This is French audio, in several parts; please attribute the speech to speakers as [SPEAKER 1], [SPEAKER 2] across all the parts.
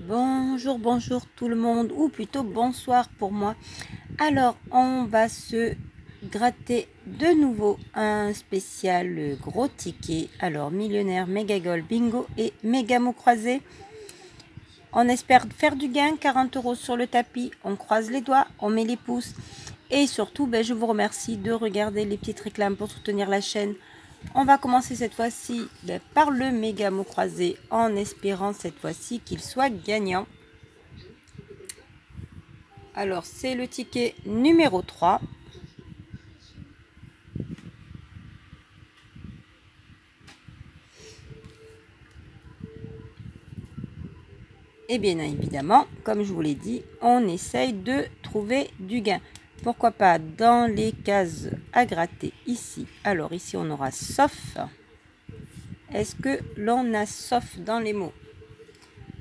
[SPEAKER 1] Bonjour, bonjour tout le monde, ou plutôt bonsoir pour moi. Alors, on va se gratter de nouveau un spécial gros ticket. Alors, millionnaire, méga gold, bingo et méga mot croisé. On espère faire du gain, 40 € sur le tapis. On croise les doigts, on met les pouces. Et surtout, je vous remercie de regarder les petites réclames pour soutenir la chaîne. On va commencer cette fois-ci par le méga mot croisé en espérant cette fois-ci qu'il soit gagnant. Alors, c'est le ticket numéro 3. Et bien évidemment, comme je vous l'ai dit, on essaye de trouver du gain. Pourquoi pas dans les cases à gratter ici. Alors ici, on aura sauf. Est-ce que l'on a sauf dans les mots?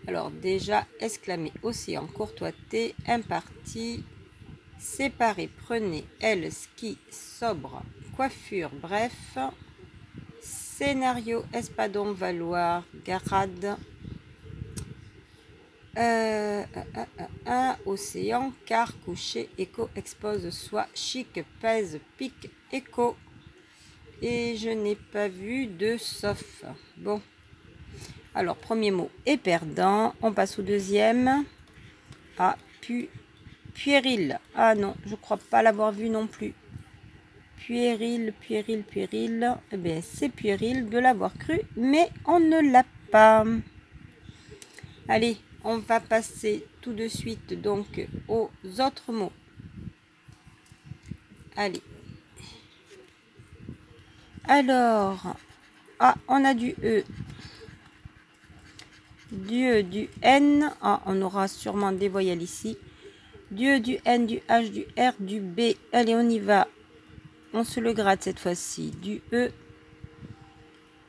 [SPEAKER 1] Alors déjà, exclamer océan, courtoiseté, imparti, séparer, prenez, elle, ski, sobre, coiffure, bref, scénario, espadon, valoir, garade, océan, car, coucher, écho, expose, soit, chic, pèse, pique, écho. Et je n'ai pas vu de sauf. Bon. Alors, premier mot est perdant. On passe au deuxième. Ah, puéril. Ah non, je crois pas l'avoir vu non plus. Puéril. Eh bien, c'est puéril de l'avoir cru, mais on ne l'a pas. Allez, on va passer tout de suite donc aux autres mots. Allez. Alors, on a du E. Du E, du N. On aura sûrement des voyelles ici. Du E, du N, du H, du R, du B. Allez, on y va. On se le gratte cette fois-ci. Du E,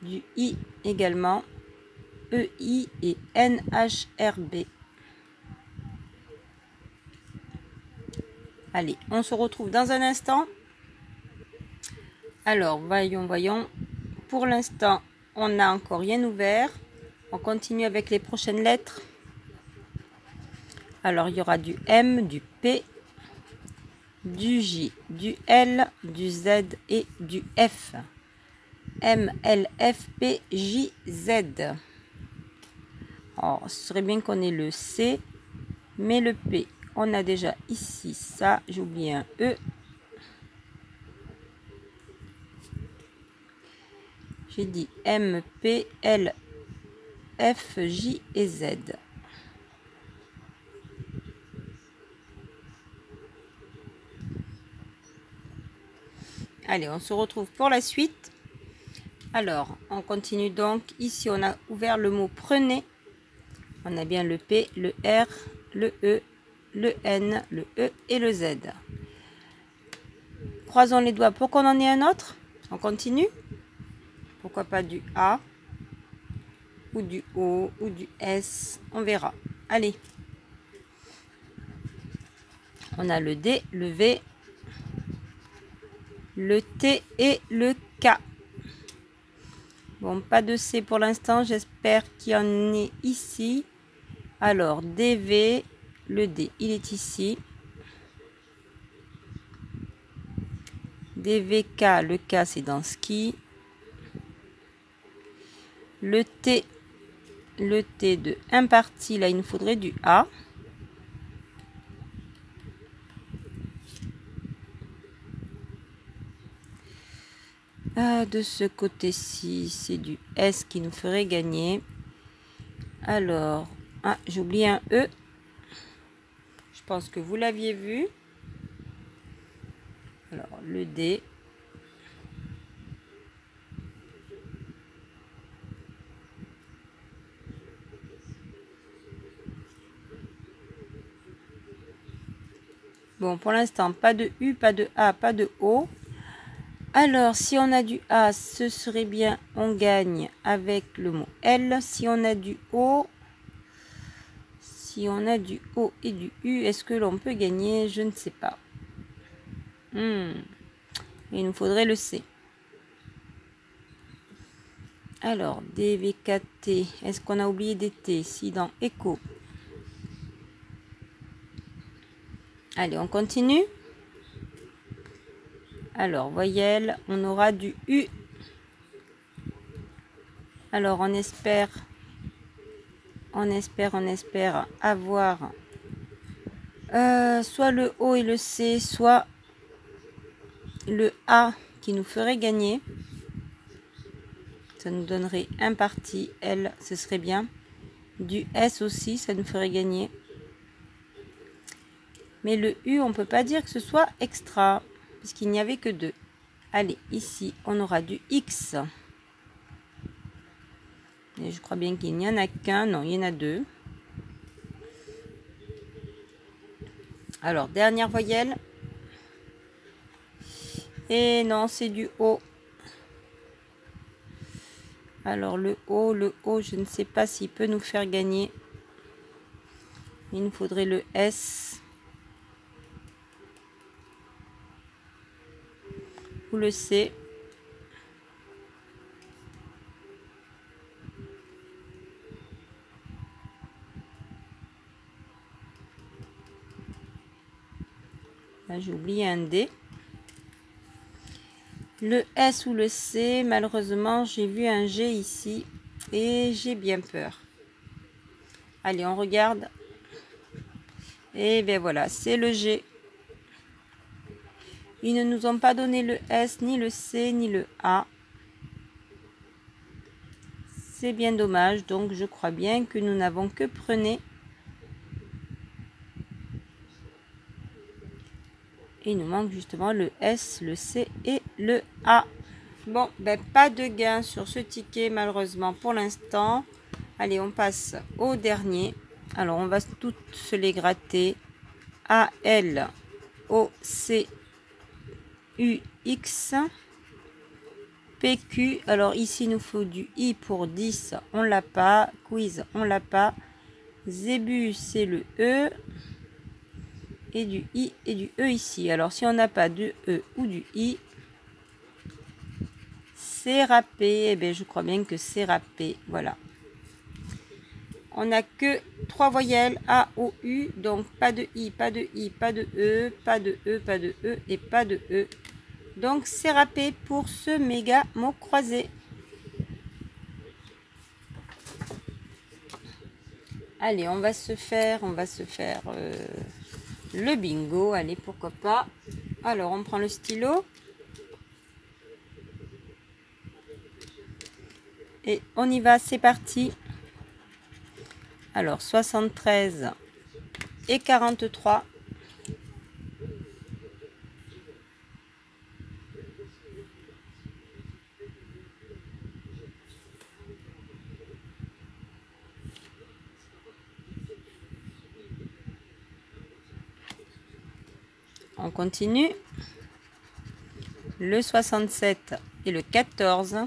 [SPEAKER 1] du I également. E, I et N, H, R, B. Allez, on se retrouve dans un instant. Alors, voyons. Pour l'instant, on n'a encore rien ouvert. On continue avec les prochaines lettres. Alors, il y aura du M, du P, du J, du L, du Z et du F. M, L, F, P, J, Z. Alors, ce serait bien qu'on ait le C, mais le P, on a déjà ici ça. J'ai oublié un E. J'ai dit M, P, L, F, J et Z. Allez, on se retrouve pour la suite. Alors, on continue donc. Ici, on a ouvert le mot prenez. On a bien le P, le R, le E, le N, le E et le Z. Croisons les doigts pour qu'on en ait un autre. On continue. Pourquoi pas du A, ou du O, ou du S. On verra. Allez. On a le D, le V, le T et le K. Bon, pas de C pour l'instant. J'espère qu'il y en ait ici. Alors, DV, le D, il est ici. DVK, le K, c'est dans ski. Le T de imparti, là, il nous faudrait du A. De ce côté-ci, c'est du S qui nous ferait gagner. Alors, j'ai oublié un E. Je pense que vous l'aviez vu. Alors, le D. Bon, pour l'instant, pas de U, pas de A, pas de O. Alors, si on a du A, ce serait bien, on gagne avec le mot L. Si on a du O, et du U, est-ce que l'on peut gagner? Je ne sais pas. Il nous faudrait le C. Alors, D, V, K, T. Est-ce qu'on a oublié des T? Si, dans écho. Allez, on continue. Alors, voyelle, on aura du U. Alors, on espère avoir soit le O et le C, soit le A qui nous ferait gagner. Ça nous donnerait un parti. L, ce serait bien. Du S aussi, ça nous ferait gagner. Mais le U, on ne peut pas dire que ce soit extra, puisqu'il n'y avait que 2. Allez, ici, on aura du X. Et je crois bien qu'il n'y en a qu'un. Non, il y en a 2. Alors, dernière voyelle. Et non, c'est du O. Alors, le O, je ne sais pas s'il peut nous faire gagner. Il nous faudrait le S. Ou le C. Là, j'ai oublié un D. Le S ou le C, malheureusement, j'ai vu un G ici et j'ai bien peur. Allez, on regarde. Et bien voilà, c'est le G. Ils ne nous ont pas donné le S, ni le C, ni le A. C'est bien dommage, donc je crois bien que nous n'avons que Prenet. Et il nous manque justement le S, le C et le A. Bon, ben pas de gain sur ce ticket malheureusement pour l'instant. Allez, on passe au dernier. Alors, on va toutes se les gratter. A, L, O, C, U, X, P, Q. Alors, ici, il nous faut du I pour 10. On l'a pas. Quiz, on l'a pas. Zébu, c'est le E. Et du I et du E ici. Alors, si on n'a pas de E ou du I, c'est râpé. Eh bien, je crois bien que c'est râpé. Voilà. On n'a que 3 voyelles A, O, U. Donc, pas de I, pas de I, pas de E, pas de E, pas de E et pas de E. Donc, c'est râpé pour ce méga mot croisé. Allez, on va se faire le bingo. Allez, pourquoi pas. Alors, on prend le stylo. Et on y va, c'est parti. Alors, 73 et 43. On continue. Le 67 et le 14.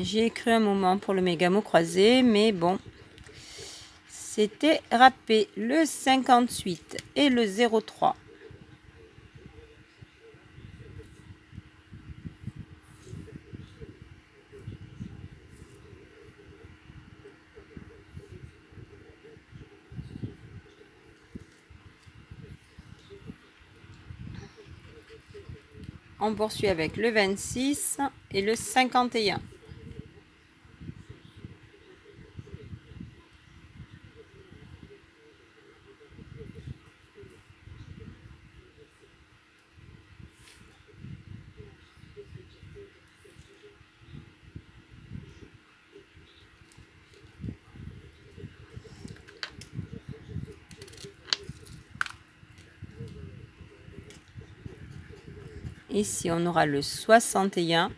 [SPEAKER 1] J'y ai cru un moment pour le méga mot croisé, mais bon, c'était râpé. Le 58 et le 03. On poursuit avec le 26 et le 51. Ici, on aura le 61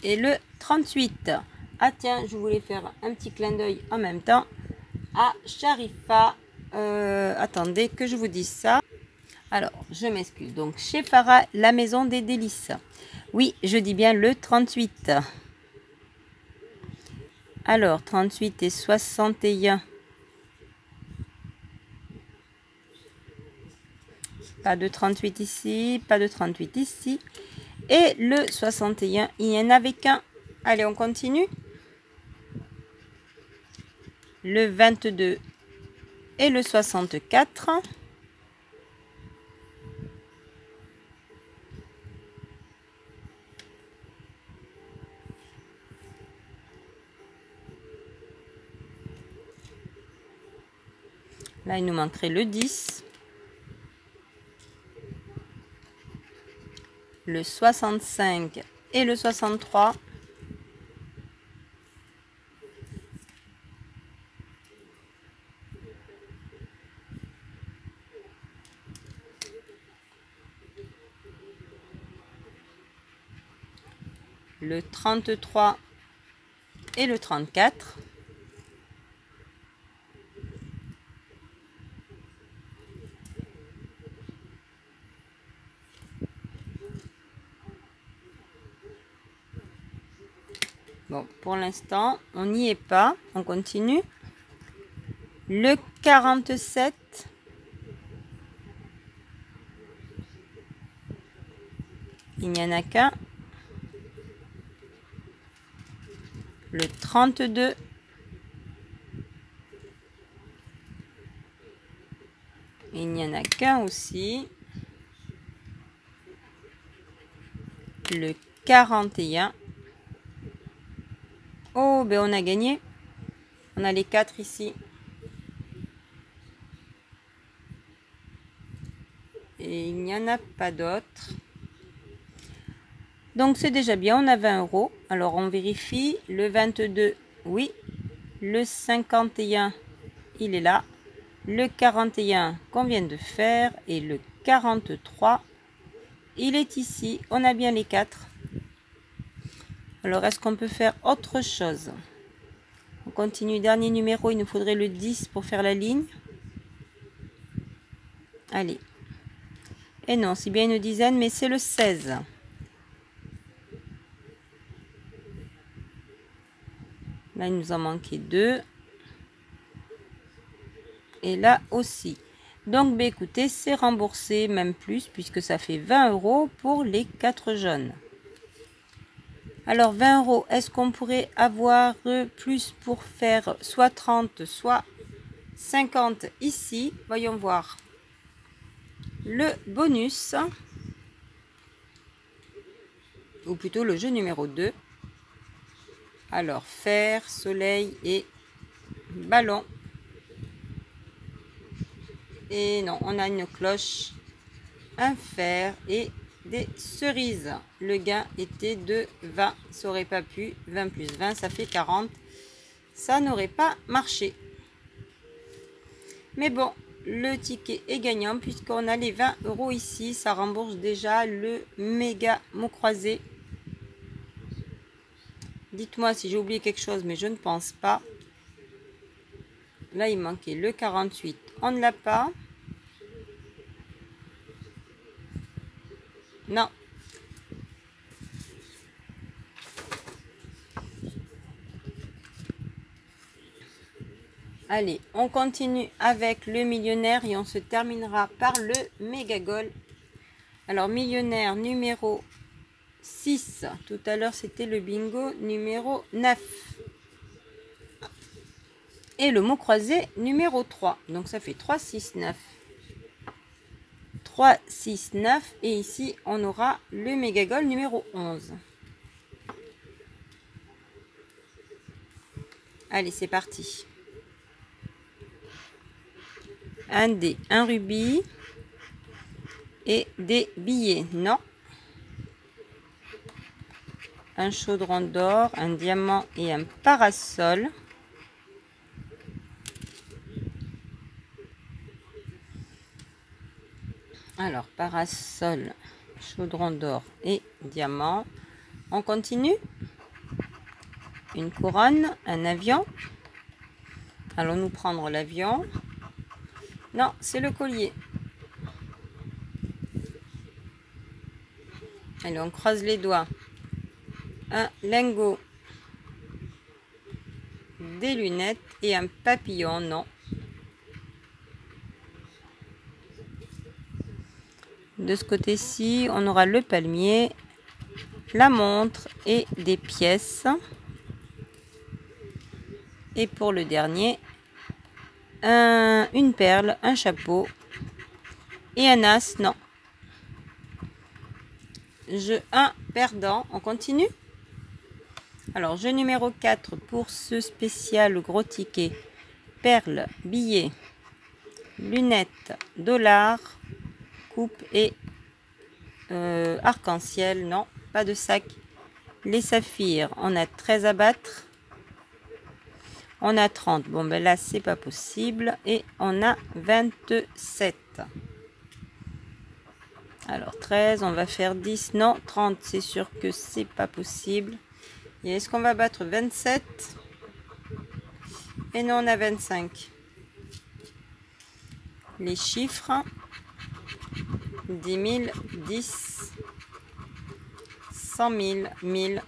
[SPEAKER 1] et le 38. Ah tiens, je voulais faire un petit clin d'œil en même temps à Sharifa. Attendez que je vous dise ça. Alors, je m'excuse. Donc, chez Farah, la maison des délices. Oui, je dis bien le 38. Alors, 38 et 61. Pas de 38 ici, pas de 38 ici. Et le 61, il n'y en avait qu'un. Allez, on continue. Le 22 et le 64. Là, il nous manquerait le 10. Le 65 et le 63. Le 33 et le 34. Bon, pour l'instant, on n'y est pas. On continue. Le 47. Il n'y en a qu'un. Le 32. Il n'y en a qu'un aussi. Le 41. Oh, ben on a gagné. On a les 4 ici. Et il n'y en a pas d'autres. Donc c'est déjà bien, on a 20 €. Alors on vérifie. Le 22, oui. Le 51, il est là. Le 41 qu'on vient de faire. Et le 43, il est ici. On a bien les 4. Alors est-ce qu'on peut faire autre chose? On continue, dernier numéro, il nous faudrait le 10 pour faire la ligne. Allez. Et non, c'est bien une dizaine, mais c'est le 16. Là, il nous en manquait 2. Et là aussi. Donc, bah, écoutez, c'est remboursé, même plus, puisque ça fait 20 € pour les 4 jaunes. Alors, 20 €, est-ce qu'on pourrait avoir plus pour faire soit 30, soit 50 ici? Voyons voir. Le bonus, ou plutôt le jeu numéro 2. Alors, fer, soleil et ballon. Et non, on a une cloche, un fer et des cerises. Le gain était de 20. Ça aurait pas pu. 20 plus 20, ça fait 40. Ça n'aurait pas marché. Mais bon, le ticket est gagnant puisqu'on a les 20 € ici. Ça rembourse déjà le méga mot croisé. Dites-moi si j'ai oublié quelque chose, mais je ne pense pas. Là, il manquait le 48. On ne l'a pas. Non. Allez, on continue avec le millionnaire et on se terminera par le méga goal. Alors, millionnaire numéro 6. Tout à l'heure, c'était le bingo numéro 9. Et le mot croisé numéro 3. Donc, ça fait 3, 6, 9. 3, 6, 9. Et ici, on aura le méga goal numéro 11. Allez, c'est parti. Un dé, un rubis et des billets. Non. Un chaudron d'or, un diamant et un parasol. Alors, parasol, chaudron d'or et diamant. On continue. Une couronne, un avion. Allons-nous prendre l'avion? Non, c'est le collier. Allez, on croise les doigts. Un lingot. des lunettes et un papillon, non. De ce côté-ci, on aura le palmier, la montre et des pièces. Et pour le dernier, une perle, un chapeau et un as, non. Jeu 1 perdant, on continue. Alors, jeu numéro 4 pour ce spécial gros ticket. Perles, billets, lunettes, dollars, coupe et arc-en-ciel, non, pas de sac. Les saphirs, on a 13 à battre. On a 30, bon ben là c'est pas possible. Et on a 27. Alors 13, on va faire 10, non, 30 c'est sûr que c'est pas possible. Et est-ce qu'on va battre 27? Et non, on a 25. Les chiffres, 10 000, 10, 100 000, 1000,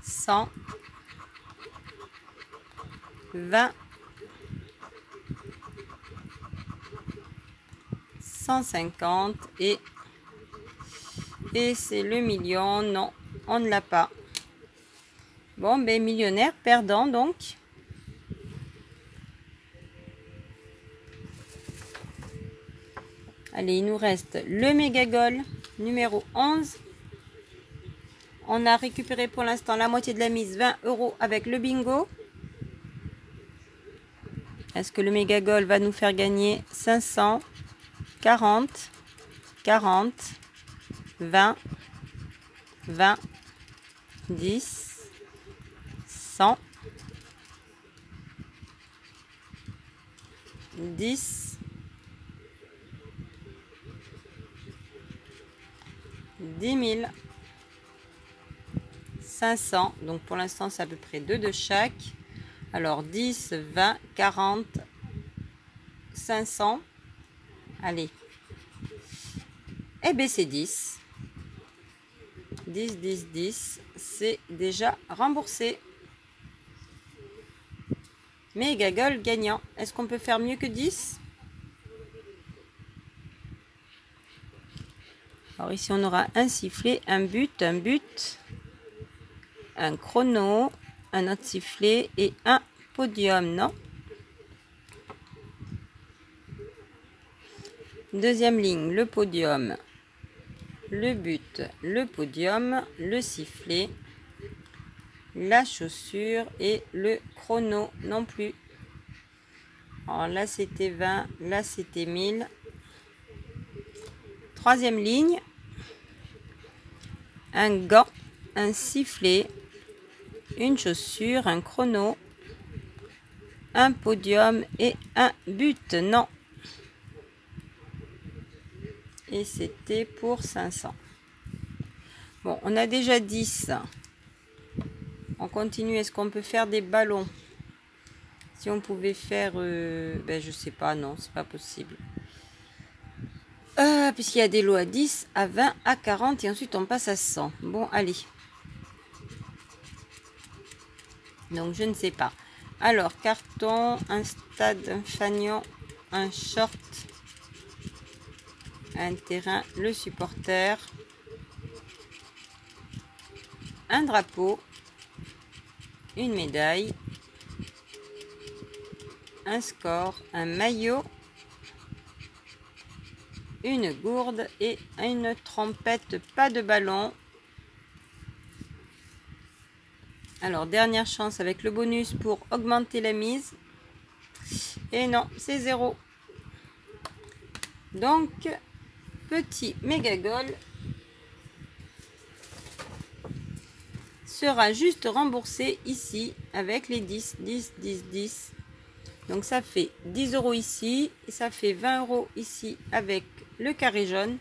[SPEAKER 1] 100, 20, 150 et c'est le million. Non, on ne l'a pas. Bon, ben millionnaire perdant donc. Allez, il nous reste le Mégagol numéro 11. On a récupéré pour l'instant la moitié de la mise, 20 € avec le bingo. Est-ce que le Mégagol va nous faire gagner 500, 40, 40, 20, 20, 10, 100, 10, 10 000, 500. Donc pour l'instant, c'est à peu près 2 de chaque. Alors 10, 20, 40, 500. Allez. Eh bien, c'est 10. 10, 10, 10. C'est déjà remboursé. Mégagol gagnant. Est-ce qu'on peut faire mieux que 10? Alors ici, on aura un sifflet, un but, un chrono, un autre sifflet et un podium, non? Deuxième ligne, le podium, le but, le podium, le sifflet, la chaussure et le chrono non plus. Alors là, c'était 20, là, c'était 1000. Troisième ligne, un gant, un sifflet, une chaussure, un chrono, un podium et un but, non. Et c'était pour 500. Bon, on a déjà 10. On continue. Est-ce qu'on peut faire des ballons? Si on pouvait faire... ben, je sais pas, non, c'est pas possible. Puisqu'il y a des lots à 10, à 20, à 40 et ensuite on passe à 100. Bon, allez. Donc, je ne sais pas. Alors, carton, un stade, un fanion, un short, un terrain, le supporter, un drapeau, une médaille, un score, un maillot, une gourde et une trompette, pas de ballon. Alors, dernière chance avec le bonus pour augmenter la mise. Et non, c'est 0. Donc, petit Mégagol sera juste remboursé ici avec les 10, 10, 10, 10. Donc, ça fait 10 € ici et ça fait 20 € ici avec le carré jaune.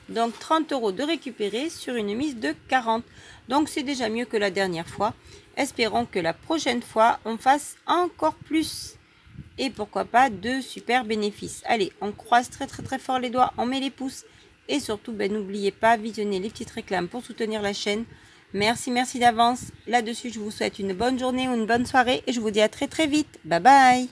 [SPEAKER 1] Donc 30 € de récupérer sur une mise de 40. Donc c'est déjà mieux que la dernière fois. Espérons que la prochaine fois on fasse encore plus. Et pourquoi pas de super bénéfices. Allez, on croise très fort les doigts, on met les pouces. Et surtout, ben, n'oubliez pas, visionner les petites réclames pour soutenir la chaîne. Merci, merci d'avance. Là-dessus, je vous souhaite une bonne journée ou une bonne soirée et je vous dis à très très vite. Bye bye.